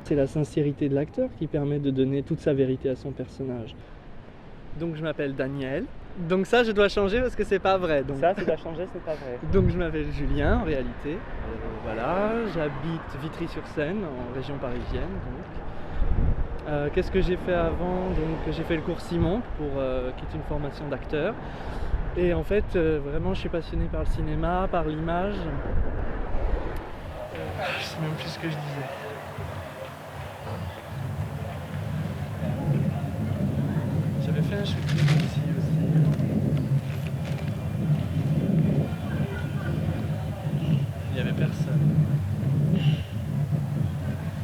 C'est la sincérité de l'acteur qui permet de donner toute sa vérité à son personnage. Donc je m'appelle Daniel. Donc ça je dois changer parce que c'est pas vrai. Donc... Ça, tu dois changer, c'est pas vrai. Donc je m'appelle Julien en réalité. Voilà, j'habite Vitry-sur-Seine en région parisienne. Qu'est-ce que j'ai fait avant? Donc j'ai fait le cours Simon qui est une formation d'acteur. Et en fait vraiment je suis passionné par le cinéma, par l'image. Je sais même plus ce que je disais. J'avais fait un shooting ici aussi. Il n'y avait personne.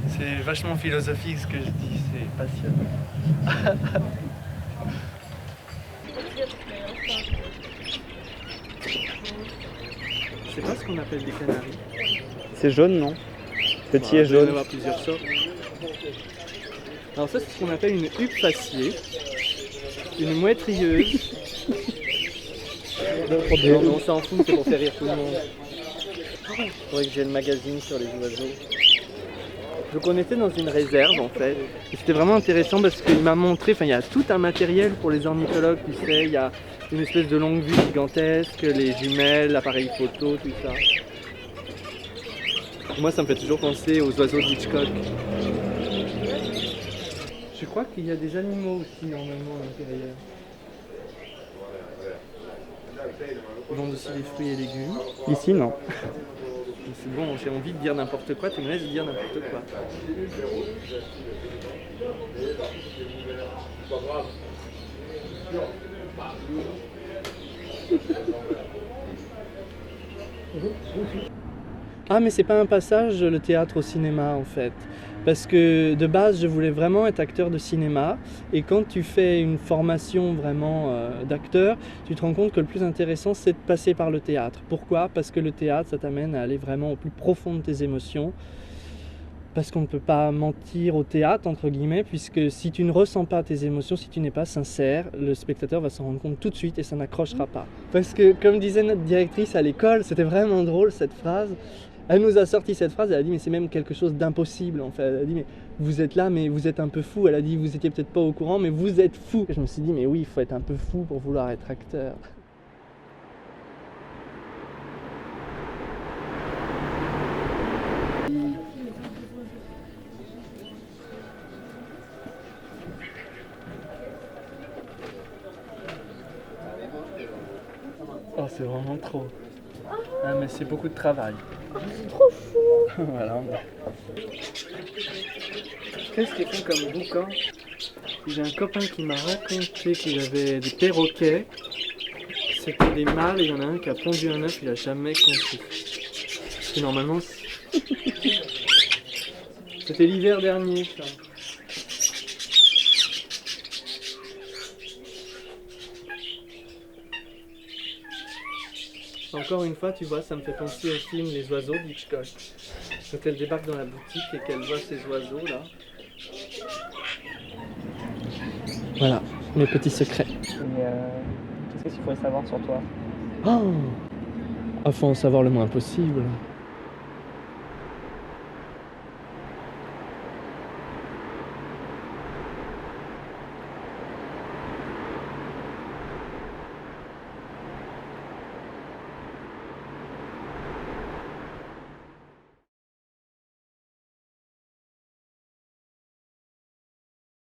C'est vachement philosophique ce que je dis, c'est passionnant. C'est pas ce qu'on appelle des canaris. C'est jaune, non? Petit et Il doit y en jaune. avoir plusieurs sortes. Alors ça, c'est ce qu'on appelle une huppe faciée, une mouette rieuse. Non, on s'en fout, c'est pour faire rire tout le monde. Il faudrait que j'ai le magazine sur les oiseaux. Donc on était dans une réserve en fait, et c'était vraiment intéressant parce qu'il m'a montré, il y a tout un matériel pour les ornithologues, tu sais, il y a une espèce de longue vue gigantesque, les jumelles, l'appareil photo, tout ça. Moi ça me fait toujours penser aux oiseaux d'Hitchcock. Je crois qu'il y a des animaux aussi normalement à l'intérieur. Ils vendent aussi des fruits et légumes. Ici, non. C'est bon, j'ai envie de dire n'importe quoi, tu me laisses dire n'importe quoi. Ah mais c'est pas un passage le théâtre au cinéma en fait. Parce que de base je voulais vraiment être acteur de cinéma et quand tu fais une formation vraiment d'acteur, tu te rends compte que le plus intéressant c'est de passer par le théâtre. Pourquoi? Parce que le théâtre ça t'amène à aller vraiment au plus profond de tes émotions. Parce qu'on ne peut pas mentir au théâtre, entre guillemets, puisque si tu ne ressens pas tes émotions, si tu n'es pas sincère, le spectateur va s'en rendre compte tout de suite et ça n'accrochera pas. Parce que, comme disait notre directrice à l'école, c'était vraiment drôle cette phrase. Elle nous a sorti cette phrase, elle a dit mais c'est même quelque chose d'impossible en fait. Elle a dit mais vous êtes là mais vous êtes un peu fou. Elle a dit vous étiez peut-être pas au courant mais vous êtes fou. Et je me suis dit mais oui il faut être un peu fou pour vouloir être acteur. Oh c'est vraiment trop. Ah mais c'est beaucoup de travail. C'est trop fou. Voilà. Qu'est-ce qu'ils font comme boucan? J'ai un copain qui m'a raconté qu'il avait des perroquets. C'était des mâles et il y en a un qui a pondu un œuf, il a jamais compris. Parce que normalement, c'était l'hiver dernier ça. Encore une fois, tu vois, ça me fait penser au film Les oiseaux d'Hitchcock. Quand elle débarque dans la boutique et qu'elle voit ces oiseaux là. Voilà, mes petits secrets. Et qu'est-ce qu'il faudrait savoir sur toi? Oh, faut en savoir le moins possible.